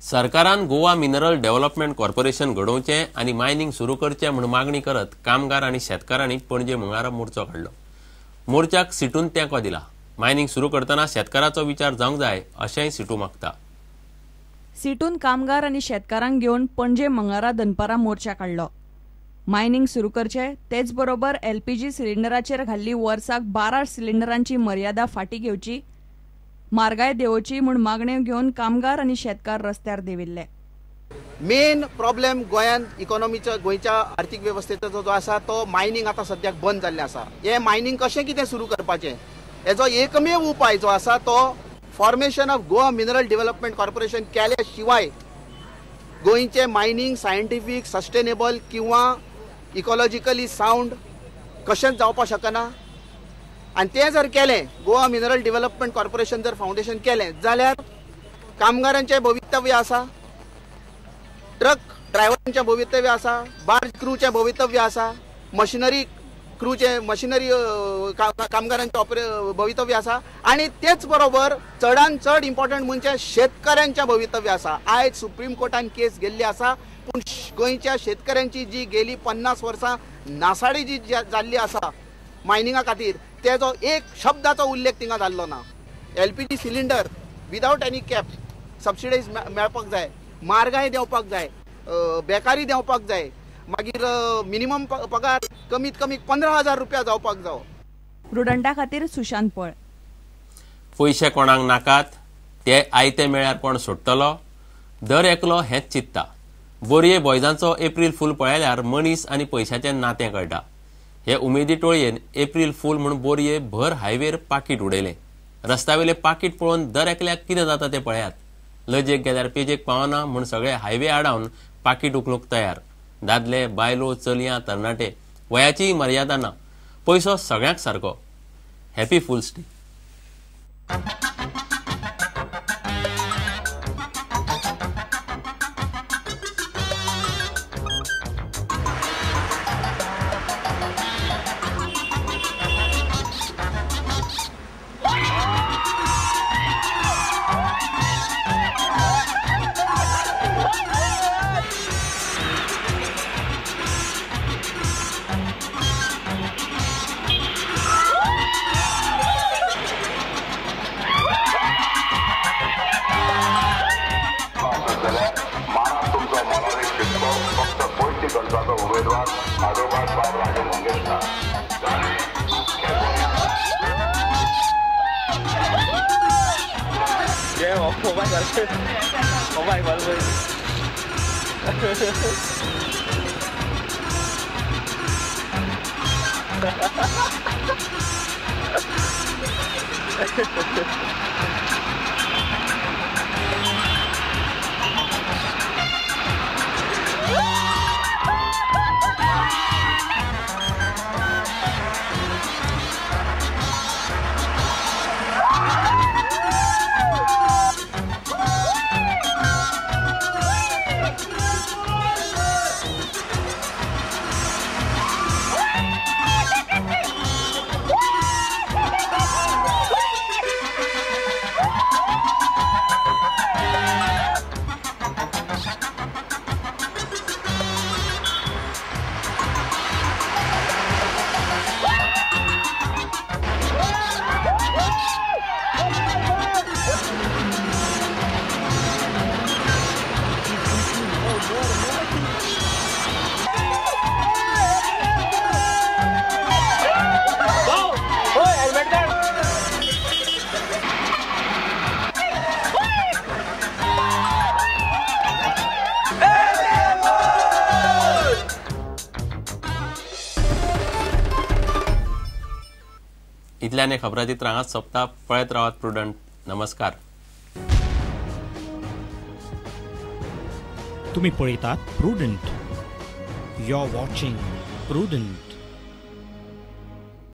सरकारान Goa mineral development corporation घडोवचें आनी mining सुरू करचें म्हूण मागणी करत कामगार आनी शेतकारांनी पणजे मंगळारा मोर्चो काडलो. मोर्चाक सिटून तेंको दिला. मायनिंग सुरू करतना शेतकाराचो विचार जावंक जाय अशेंय सिटू मागता. सिटून कामगार आनी शेतकारांक घेवन पणजे मंगळारा दनपारा मोर्चा काडलो. मायनिंग सुरू करचे तेच बरोबर LPG सिलिंडराचेर घाल्ली वर्साक 12 सिलिंडरांची मर्यादा फाटी घेवची, म्हारगाय देंवोवची म्हूण मागण्यो घेवन कामगार आनी शेतकार रस्त्यार देविल्ले. मेन प्रॉब्लेम गोंयांत इकॉनॉमीचो गोंयच्या आर्थीक वेवस्थेचो जो आसा तो मायनिंग आतां सद्याक बंद जाल्लें आसा. हे मायनिंग कशें कितें सुरू करपाचें हेजो एकमेव उपाय जो आसा तो formation of Goa mineral development corporation केल्या शिवाय गोंयचें मायनिंग सायंटिफीक सस्टेनेबल किंवा इकॉलॉजिकली सावंड कशेंच जावपाक शकना. आनी तें जर केलें, गोवा मिनरल डेव्हलपमेंट कॉर्पोरेशन जर फावंडेशन केलें जाल्यार कामगारांचें भवितव्य आसा, ट्रक ड्रायव्हरांचें भवितव्य आसा, बार्ज क्रूचें भवितव्य आसा, मशिनरी कामगारांचें भवितव्य आसा आनी तेच बरोबर चडांत चड इम्पॉर्टंट म्हणजे शेतकऱ्यांचें भवितव्य आसा. आयज सुप्रीम कोर्टान केस गेल्ली आसा, पूण गोंयच्या शेतकऱ्यांची जी गेली 50 वर्सां नासाडी जी जाल्ली आसा मायनिंगा खातीर, तेजो एक शब्दाचो उल्लेख थिंगा जाल्लो ना. LPG cylinder without any cap subsidised मेळपाक जाय, म्हारगाय देंवपाक जाय, बेकारी देंवपाक जाय, मागीर मिनिमम पगार कमीत कमी 15,000 रुपया जावपाक जावो. प्रुडंटा खातीर सुशांत पळ. पयशे कोणाक नाकात, ते आयते मेळ्यार कोण सोडटलो, दर एकलो हेंच चिंत्ता. बोरये बॉयजांचो एप्रील फूल पळयल्यार मनीस आनी पयशाचें नातें कळटा. हे उमेदी टोळयेन एप्रील फूल म्हूण बोरये भर हायवेर पाकीट उडयलें. रस्त्यावेले पाकीट पळोवन दर एकल्याक कितें जाता तें पळयात. लजेक गेल्यार पेजेक पावना म्हूण सगळे हायवे आडावन पाकीट उखलूंक तयार. दादले, बायलो, चलयां, तरणाटे, वयाची मर्यादा ना. पयसो सगळ्यांक सारको. हॅपी फूल्स डे. इतल्याने खबराचित्र हांगाच सोंपता. पळयत रावात प्रुडंट. नमस्कार. तुम्ही पळयतात Prudent. You are watching prudent.